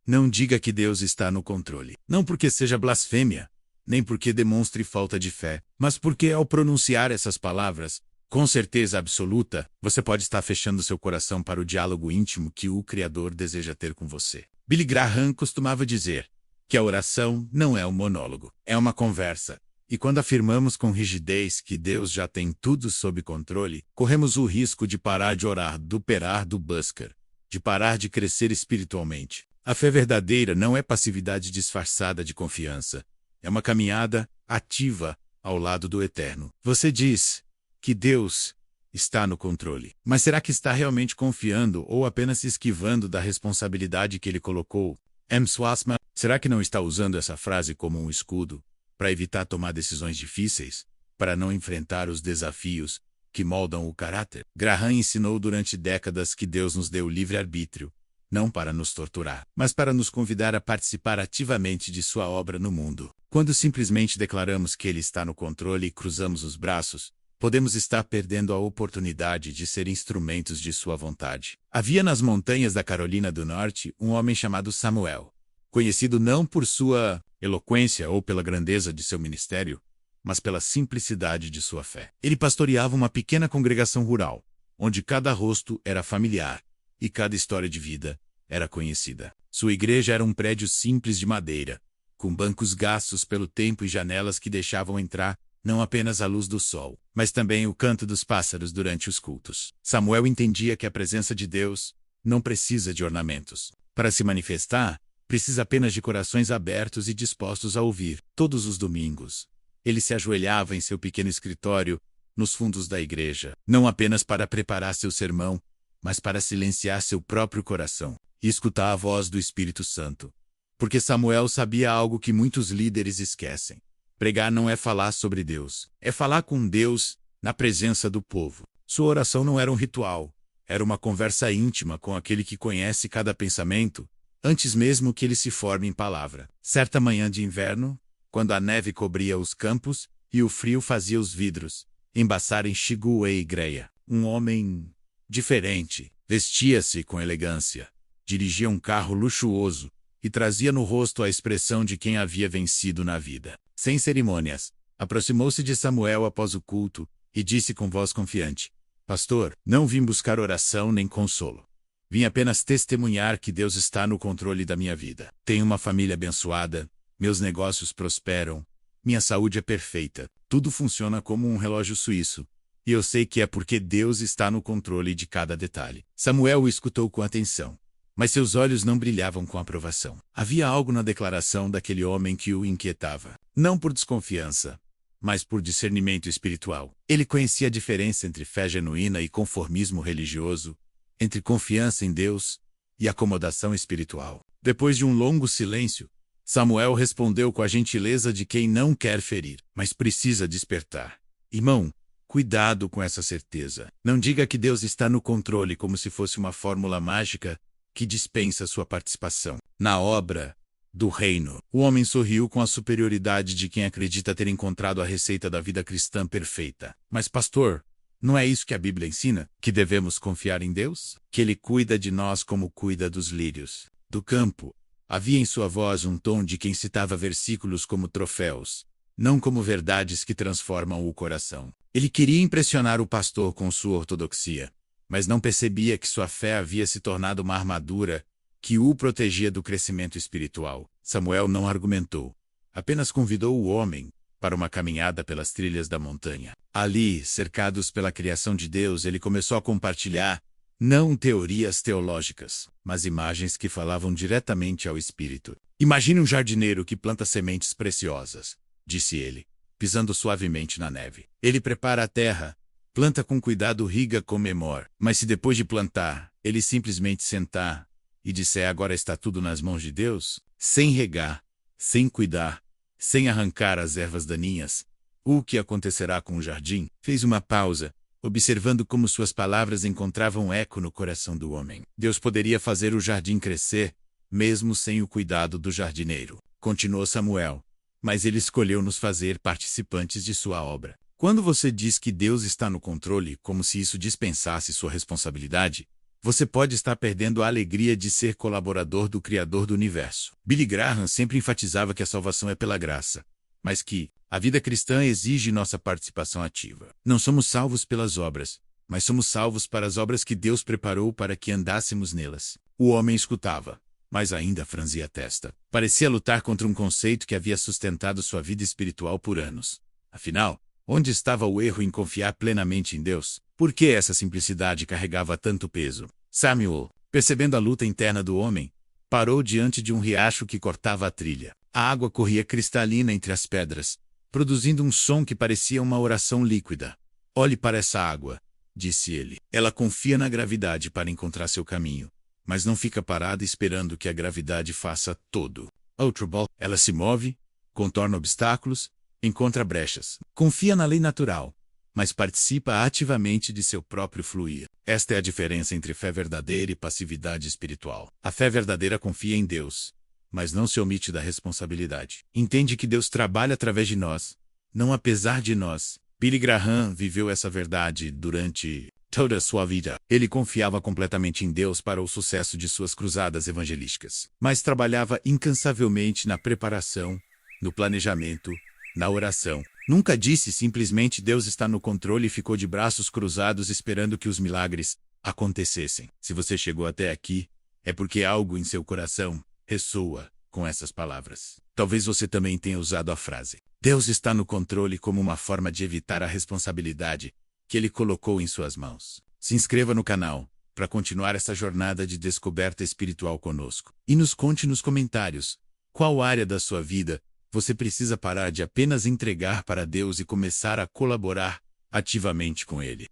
Não diga que Deus está no controle. Não porque seja blasfêmia, nem porque demonstre falta de fé, mas porque ao pronunciar essas palavras, com certeza absoluta, você pode estar fechando seu coração para o diálogo íntimo que o Criador deseja ter com você. Billy Graham costumava dizer que a oração não é um monólogo, é uma conversa. E quando afirmamos com rigidez que Deus já tem tudo sob controle, corremos o risco de parar de orar, do perar do busker, de parar de crescer espiritualmente. A fé verdadeira não é passividade disfarçada de confiança. É uma caminhada ativa ao lado do Eterno. Você diz que Deus está no controle. Mas será que está realmente confiando ou apenas se esquivando da responsabilidade que ele colocou? M. Swassman, será que não está usando essa frase como um escudo para evitar tomar decisões difíceis, para não enfrentar os desafios que moldam o caráter? Graham ensinou durante décadas que Deus nos deu livre-arbítrio, não para nos torturar, mas para nos convidar a participar ativamente de sua obra no mundo. Quando simplesmente declaramos que ele está no controle e cruzamos os braços, podemos estar perdendo a oportunidade de ser instrumentos de sua vontade. Havia nas montanhas da Carolina do Norte um homem chamado Samuel, conhecido não por sua eloquência ou pela grandeza de seu ministério, mas pela simplicidade de sua fé. Ele pastoreava uma pequena congregação rural, onde cada rosto era familiar e cada história de vida era conhecida. Sua igreja era um prédio simples de madeira, com bancos gastos pelo tempo e janelas que deixavam entrar não apenas a luz do sol, mas também o canto dos pássaros durante os cultos. Samuel entendia que a presença de Deus não precisa de ornamentos. Para se manifestar, precisa apenas de corações abertos e dispostos a ouvir. Todos os domingos, ele se ajoelhava em seu pequeno escritório, nos fundos da igreja, não apenas para preparar seu sermão, mas para silenciar seu próprio coração e escutar a voz do Espírito Santo. Porque Samuel sabia algo que muitos líderes esquecem. Pregar não é falar sobre Deus, é falar com Deus na presença do povo. Sua oração não era um ritual, era uma conversa íntima com aquele que conhece cada pensamento, antes mesmo que ele se forme em palavra. Certa manhã de inverno, quando a neve cobria os campos e o frio fazia os vidros embaçarem Shiguei Greia, um homem diferente, vestia-se com elegância, dirigia um carro luxuoso e trazia no rosto a expressão de quem havia vencido na vida. Sem cerimônias, aproximou-se de Samuel após o culto e disse com voz confiante: Pastor, não vim buscar oração nem consolo. Vim apenas testemunhar que Deus está no controle da minha vida. Tenho uma família abençoada, meus negócios prosperam, minha saúde é perfeita, tudo funciona como um relógio suíço. E eu sei que é porque Deus está no controle de cada detalhe. Samuel o escutou com atenção, mas seus olhos não brilhavam com aprovação. Havia algo na declaração daquele homem que o inquietava. Não por desconfiança, mas por discernimento espiritual. Ele conhecia a diferença entre fé genuína e conformismo religioso, entre confiança em Deus e acomodação espiritual. Depois de um longo silêncio, Samuel respondeu com a gentileza de quem não quer ferir, mas precisa despertar. Irmão, cuidado com essa certeza. Não diga que Deus está no controle como se fosse uma fórmula mágica que dispensa sua participação na obra do reino. O homem sorriu com a superioridade de quem acredita ter encontrado a receita da vida cristã perfeita. Mas, pastor, não é isso que a Bíblia ensina? Que devemos confiar em Deus? Que Ele cuida de nós como cuida dos lírios do campo. Havia em sua voz um tom de quem citava versículos como troféus, não como verdades que transformam o coração. Ele queria impressionar o pastor com sua ortodoxia, mas não percebia que sua fé havia se tornado uma armadura que o protegia do crescimento espiritual. Samuel não argumentou, apenas convidou o homem para uma caminhada pelas trilhas da montanha. Ali, cercados pela criação de Deus, ele começou a compartilhar, não teorias teológicas, mas imagens que falavam diretamente ao espírito. Imagine um jardineiro que planta sementes preciosas, disse ele, pisando suavemente na neve. Ele prepara a terra, planta com cuidado, riga com memor. Mas se depois de plantar, ele simplesmente sentar e disser agora está tudo nas mãos de Deus, sem regar, sem cuidar, sem arrancar as ervas daninhas, o que acontecerá com o jardim? Fez uma pausa, observando como suas palavras encontravam eco no coração do homem. Deus poderia fazer o jardim crescer, mesmo sem o cuidado do jardineiro. Continuou Samuel, mas ele escolheu nos fazer participantes de sua obra. Quando você diz que Deus está no controle, como se isso dispensasse sua responsabilidade, você pode estar perdendo a alegria de ser colaborador do Criador do Universo. Billy Graham sempre enfatizava que a salvação é pela graça, mas que a vida cristã exige nossa participação ativa. Não somos salvos pelas obras, mas somos salvos para as obras que Deus preparou para que andássemos nelas. O homem escutava, mas ainda franzia a testa. Parecia lutar contra um conceito que havia sustentado sua vida espiritual por anos. Afinal, onde estava o erro em confiar plenamente em Deus? Por que essa simplicidade carregava tanto peso? Samuel, percebendo a luta interna do homem, parou diante de um riacho que cortava a trilha. A água corria cristalina entre as pedras, produzindo um som que parecia uma oração líquida. Olhe para essa água, disse ele. Ela confia na gravidade para encontrar seu caminho, mas não fica parada esperando que a gravidade faça todo. Outroball, ela se move, contorna obstáculos, encontra brechas. Confia na lei natural, mas participa ativamente de seu próprio fluir. Esta é a diferença entre fé verdadeira e passividade espiritual. A fé verdadeira confia em Deus, mas não se omite da responsabilidade. Entende que Deus trabalha através de nós, não apesar de nós. Billy Graham viveu essa verdade durante toda a sua vida. Ele confiava completamente em Deus para o sucesso de suas cruzadas evangelísticas, mas trabalhava incansavelmente na preparação, no planejamento, na oração. Nunca disse simplesmente Deus está no controle e ficou de braços cruzados esperando que os milagres acontecessem. Se você chegou até aqui, é porque algo em seu coração ressoa com essas palavras. Talvez você também tenha usado a frase Deus está no controle como uma forma de evitar a responsabilidade que Ele colocou em suas mãos. Se inscreva no canal para continuar essa jornada de descoberta espiritual conosco. E nos conte nos comentários qual área da sua vida você precisa parar de apenas entregar para Deus e começar a colaborar ativamente com Ele.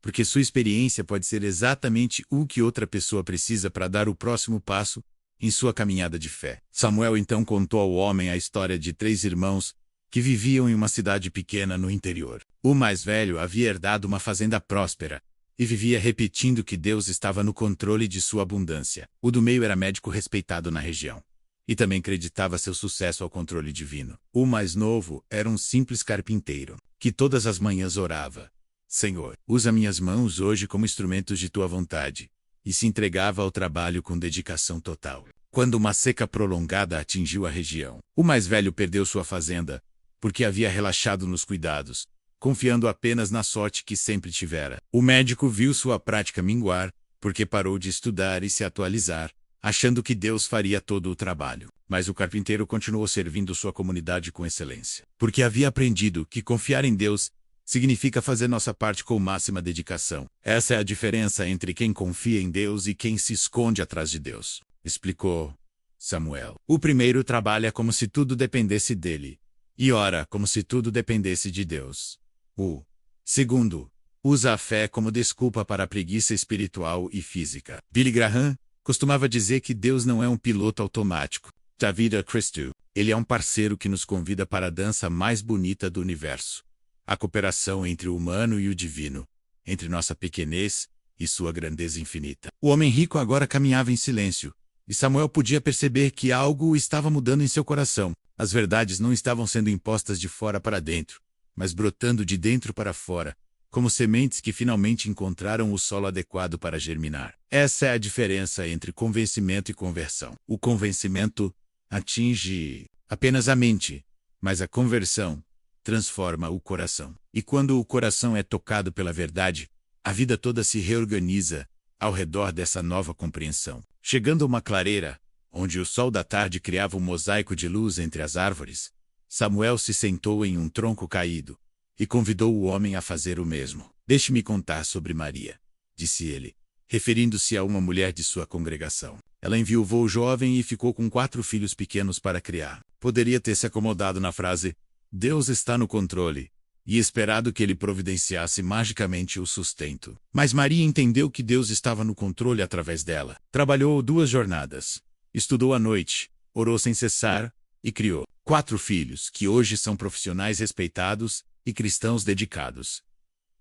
Porque sua experiência pode ser exatamente o que outra pessoa precisa para dar o próximo passo em sua caminhada de fé. Samuel então contou ao homem a história de 3 irmãos que viviam em uma cidade pequena no interior. O mais velho havia herdado uma fazenda próspera e vivia repetindo que Deus estava no controle de sua abundância. O do meio era médico respeitado na região e também acreditava seu sucesso ao controle divino. O mais novo era um simples carpinteiro, que todas as manhãs orava: Senhor, usa minhas mãos hoje como instrumentos de tua vontade, e se entregava ao trabalho com dedicação total. Quando uma seca prolongada atingiu a região, o mais velho perdeu sua fazenda, porque havia relaxado nos cuidados, confiando apenas na sorte que sempre tivera. O médico viu sua prática minguar, porque parou de estudar e se atualizar, achando que Deus faria todo o trabalho. Mas o carpinteiro continuou servindo sua comunidade com excelência, porque havia aprendido que confiar em Deus significa fazer nossa parte com máxima dedicação. Essa é a diferença entre quem confia em Deus e quem se esconde atrás de Deus, explicou Samuel. O primeiro trabalha como se tudo dependesse dele, e ora como se tudo dependesse de Deus. O segundo usa a fé como desculpa para a preguiça espiritual e física. Billy Graham costumava dizer que Deus não é um piloto automático da vida Cristo. Ele é um parceiro que nos convida para a dança mais bonita do universo. A cooperação entre o humano e o divino, entre nossa pequenez e sua grandeza infinita. O homem rico agora caminhava em silêncio, e Samuel podia perceber que algo estava mudando em seu coração. As verdades não estavam sendo impostas de fora para dentro, mas brotando de dentro para fora, como sementes que finalmente encontraram o solo adequado para germinar. Essa é a diferença entre convencimento e conversão. O convencimento atinge apenas a mente, mas a conversão transforma o coração. E quando o coração é tocado pela verdade, a vida toda se reorganiza ao redor dessa nova compreensão. Chegando a uma clareira, onde o sol da tarde criava um mosaico de luz entre as árvores, Samuel se sentou em um tronco caído e convidou o homem a fazer o mesmo. Deixe-me contar sobre Maria, disse ele, referindo-se a uma mulher de sua congregação. Ela enviuvou o jovem e ficou com 4 filhos pequenos para criar. Poderia ter se acomodado na frase Deus está no controle, e esperado que ele providenciasse magicamente o sustento. Mas Maria entendeu que Deus estava no controle através dela. Trabalhou 2 jornadas, estudou à noite, orou sem cessar e criou 4 filhos que hoje são profissionais respeitados e cristãos dedicados.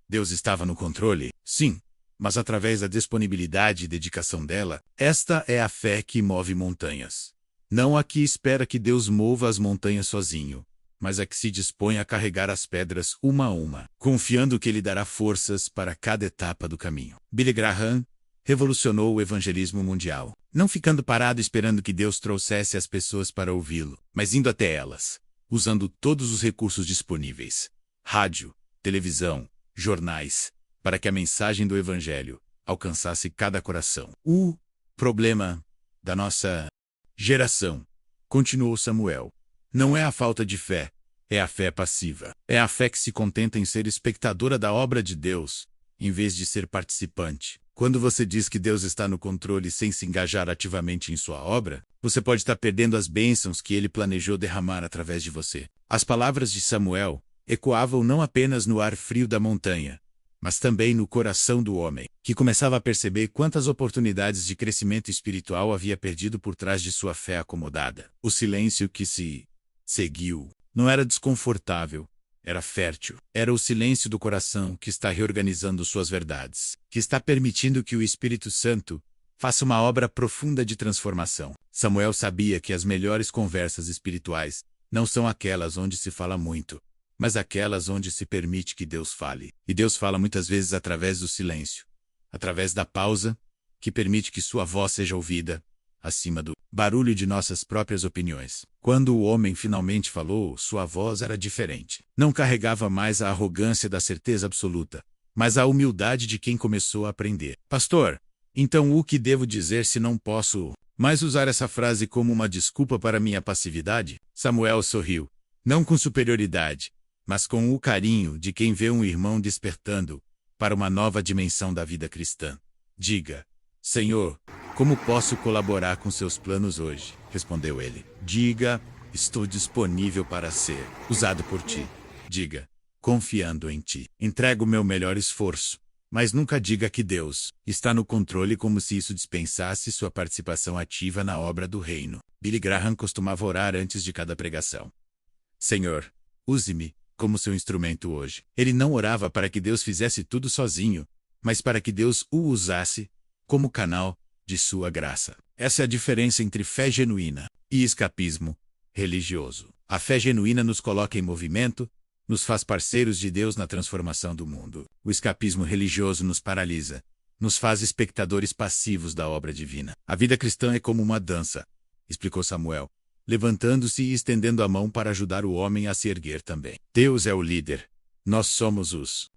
Deus estava no controle? Sim, mas através da disponibilidade e dedicação dela, esta é a fé que move montanhas. Não a que espera que Deus mova as montanhas sozinho, mas a que se dispõe a carregar as pedras uma a uma, confiando que Ele dará forças para cada etapa do caminho. Billy Graham revolucionou o evangelismo mundial, não ficando parado esperando que Deus trouxesse as pessoas para ouvi-lo, mas indo até elas, usando todos os recursos disponíveis, rádio, televisão, jornais, para que a mensagem do evangelho alcançasse cada coração. O problema da nossa geração, continuou Samuel, não é a falta de fé, é a fé passiva. É a fé que se contenta em ser espectadora da obra de Deus, em vez de ser participante. Quando você diz que Deus está no controle sem se engajar ativamente em sua obra, você pode estar perdendo as bênçãos que ele planejou derramar através de você. As palavras de Samuel ecoavam não apenas no ar frio da montanha, mas também no coração do homem, que começava a perceber quantas oportunidades de crescimento espiritual havia perdido por trás de sua fé acomodada. O silêncio que se seguiu não era desconfortável, era fértil. Era o silêncio do coração que está reorganizando suas verdades, que está permitindo que o Espírito Santo faça uma obra profunda de transformação. Samuel sabia que as melhores conversas espirituais não são aquelas onde se fala muito, mas aquelas onde se permite que Deus fale. E Deus fala muitas vezes através do silêncio, através da pausa, que permite que sua voz seja ouvida, acima do barulho de nossas próprias opiniões. Quando o homem finalmente falou, sua voz era diferente. Não carregava mais a arrogância da certeza absoluta, mas a humildade de quem começou a aprender. Pastor, então o que devo dizer se não posso mais usar essa frase como uma desculpa para minha passividade? Samuel sorriu, não com superioridade, mas com o carinho de quem vê um irmão despertando para uma nova dimensão da vida cristã. Diga, Senhor, como posso colaborar com seus planos hoje? Respondeu ele. Diga, estou disponível para ser usado por ti. Diga, confiando em ti. Entrego o meu melhor esforço. Mas nunca diga que Deus está no controle como se isso dispensasse sua participação ativa na obra do reino. Billy Graham costumava orar antes de cada pregação. Senhor, use-me como seu instrumento hoje. Ele não orava para que Deus fizesse tudo sozinho, mas para que Deus o usasse como canal de sua graça. Essa é a diferença entre fé genuína e escapismo religioso. A fé genuína nos coloca em movimento, nos faz parceiros de Deus na transformação do mundo. O escapismo religioso nos paralisa, nos faz espectadores passivos da obra divina. A vida cristã é como uma dança, explicou Samuel, levantando-se e estendendo a mão para ajudar o homem a se erguer também. Deus é o líder. Nós somos os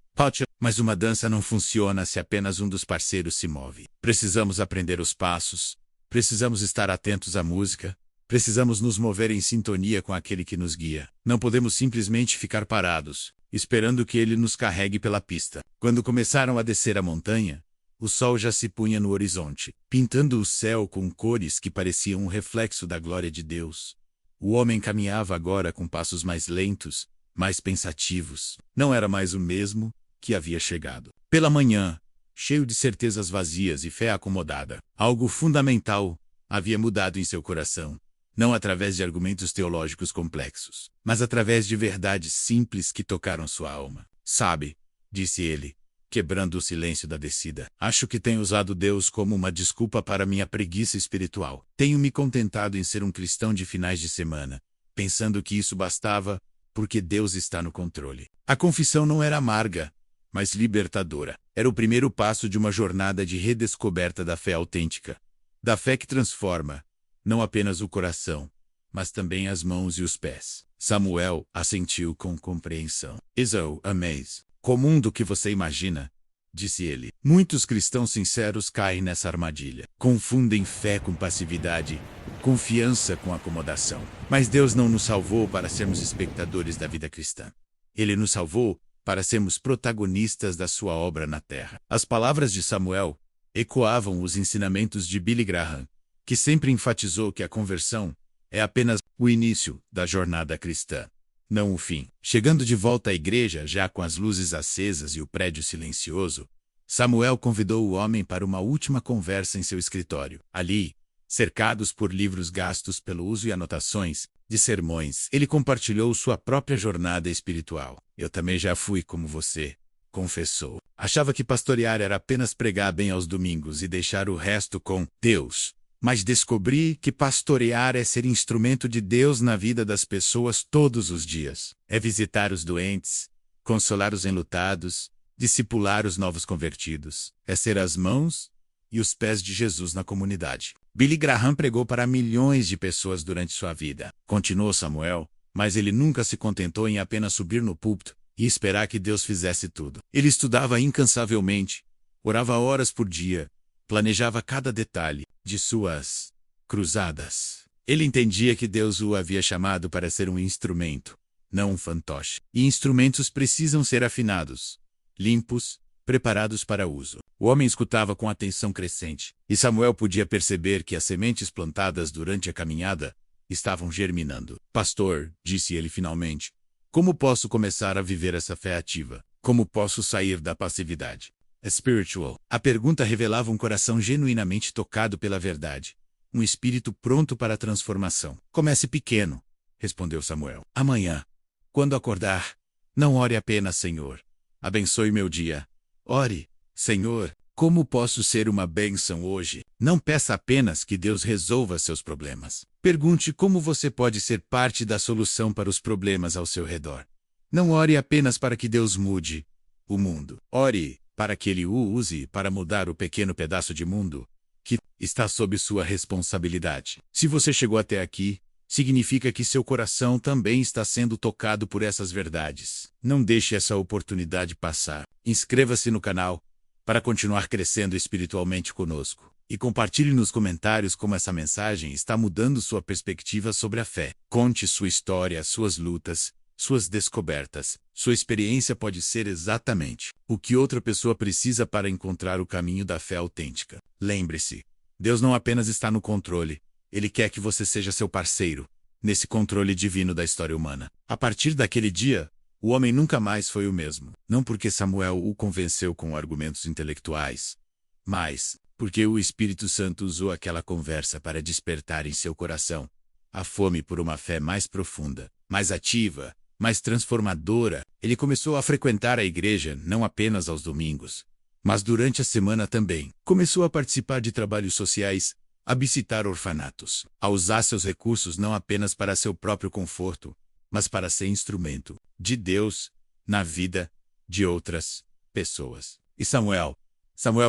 mas uma dança não funciona se apenas um dos parceiros se move. Precisamos aprender os passos, precisamos estar atentos à música, precisamos nos mover em sintonia com aquele que nos guia. Não podemos simplesmente ficar parados, esperando que ele nos carregue pela pista. Quando começaram a descer a montanha, o sol já se punha no horizonte, pintando o céu com cores que pareciam um reflexo da glória de Deus. O homem caminhava agora com passos mais lentos, mais pensativos. Não era mais o mesmo que havia chegado. Pela manhã, cheio de certezas vazias e fé acomodada, algo fundamental havia mudado em seu coração, não através de argumentos teológicos complexos, mas através de verdades simples que tocaram sua alma. Sabe, disse ele, quebrando o silêncio da descida, acho que tenho usado Deus como uma desculpa para minha preguiça espiritual. Tenho me contentado em ser um cristão de finais de semana, pensando que isso bastava, porque Deus está no controle. A confissão não era amarga, mas libertadora. Era o primeiro passo de uma jornada de redescoberta da fé autêntica. Da fé que transforma, não apenas o coração, mas também as mãos e os pés. Samuel assentiu com compreensão. Esau, amazed. Comum do que você imagina, disse ele. Muitos cristãos sinceros caem nessa armadilha. Confundem fé com passividade, confiança com acomodação. Mas Deus não nos salvou para sermos espectadores da vida cristã. Ele nos salvou para sermos protagonistas da sua obra na terra. As palavras de Samuel ecoavam os ensinamentos de Billy Graham, que sempre enfatizou que a conversão é apenas o início da jornada cristã, não o fim. Chegando de volta à igreja, já com as luzes acesas e o prédio silencioso, Samuel convidou o homem para uma última conversa em seu escritório. Ali, cercados por livros gastos pelo uso e anotações de sermões, ele compartilhou sua própria jornada espiritual. Eu também já fui como você, confessou. Achava que pastorear era apenas pregar bem aos domingos e deixar o resto com Deus. Mas descobri que pastorear é ser instrumento de Deus na vida das pessoas todos os dias. É visitar os doentes, consolar os enlutados, discipular os novos convertidos. É ser as mãos e e os pés de Jesus na comunidade. Billy Graham pregou para milhões de pessoas durante sua vida. Continuou Samuel, mas ele nunca se contentou em apenas subir no púlpito e esperar que Deus fizesse tudo. Ele estudava incansavelmente, orava horas por dia, planejava cada detalhe de suas cruzadas. Ele entendia que Deus o havia chamado para ser um instrumento, não um fantoche. E instrumentos precisam ser afinados, limpos, preparados para uso. O homem escutava com atenção crescente, e Samuel podia perceber que as sementes plantadas durante a caminhada estavam germinando. Pastor, disse ele finalmente, como posso começar a viver essa fé ativa? Como posso sair da passividade? Spiritual. A pergunta revelava um coração genuinamente tocado pela verdade, um espírito pronto para a transformação. Comece pequeno, respondeu Samuel. Amanhã, quando acordar, não ore apenas, Senhor, abençoe meu dia. Ore, Senhor, como posso ser uma bênção hoje? Não peça apenas que Deus resolva seus problemas. Pergunte como você pode ser parte da solução para os problemas ao seu redor. Não ore apenas para que Deus mude o mundo. Ore para que Ele o use para mudar o pequeno pedaço de mundo que está sob sua responsabilidade. Se você chegou até aqui, significa que seu coração também está sendo tocado por essas verdades. Não deixe essa oportunidade passar. Inscreva-se no canal para continuar crescendo espiritualmente conosco. E compartilhe nos comentários como essa mensagem está mudando sua perspectiva sobre a fé. Conte sua história, suas lutas, suas descobertas. Sua experiência pode ser exatamente o que outra pessoa precisa para encontrar o caminho da fé autêntica. Lembre-se, Deus não apenas está no controle, Ele quer que você seja seu parceiro nesse controle divino da história humana. A partir daquele dia, o homem nunca mais foi o mesmo. Não porque Samuel o convenceu com argumentos intelectuais, mas porque o Espírito Santo usou aquela conversa para despertar em seu coração a fome por uma fé mais profunda, mais ativa, mais transformadora. Ele começou a frequentar a igreja não apenas aos domingos, mas durante a semana também. Começou a participar de trabalhos sociais, a visitar orfanatos, a usar seus recursos não apenas para seu próprio conforto, mas para ser instrumento de Deus na vida de outras pessoas. E Samuel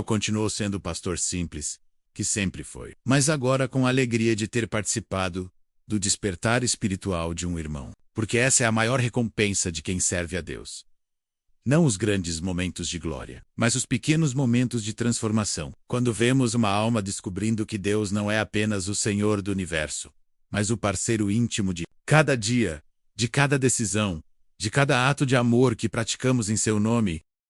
continuou sendo o pastor simples, que sempre foi, mas agora com a alegria de ter participado do despertar espiritual de um irmão, porque essa é a maior recompensa de quem serve a Deus. Não os grandes momentos de glória, mas os pequenos momentos de transformação. Quando vemos uma alma descobrindo que Deus não é apenas o Senhor do universo, mas o parceiro íntimo de cada dia, de cada decisão, de cada ato de amor que praticamos em seu nome,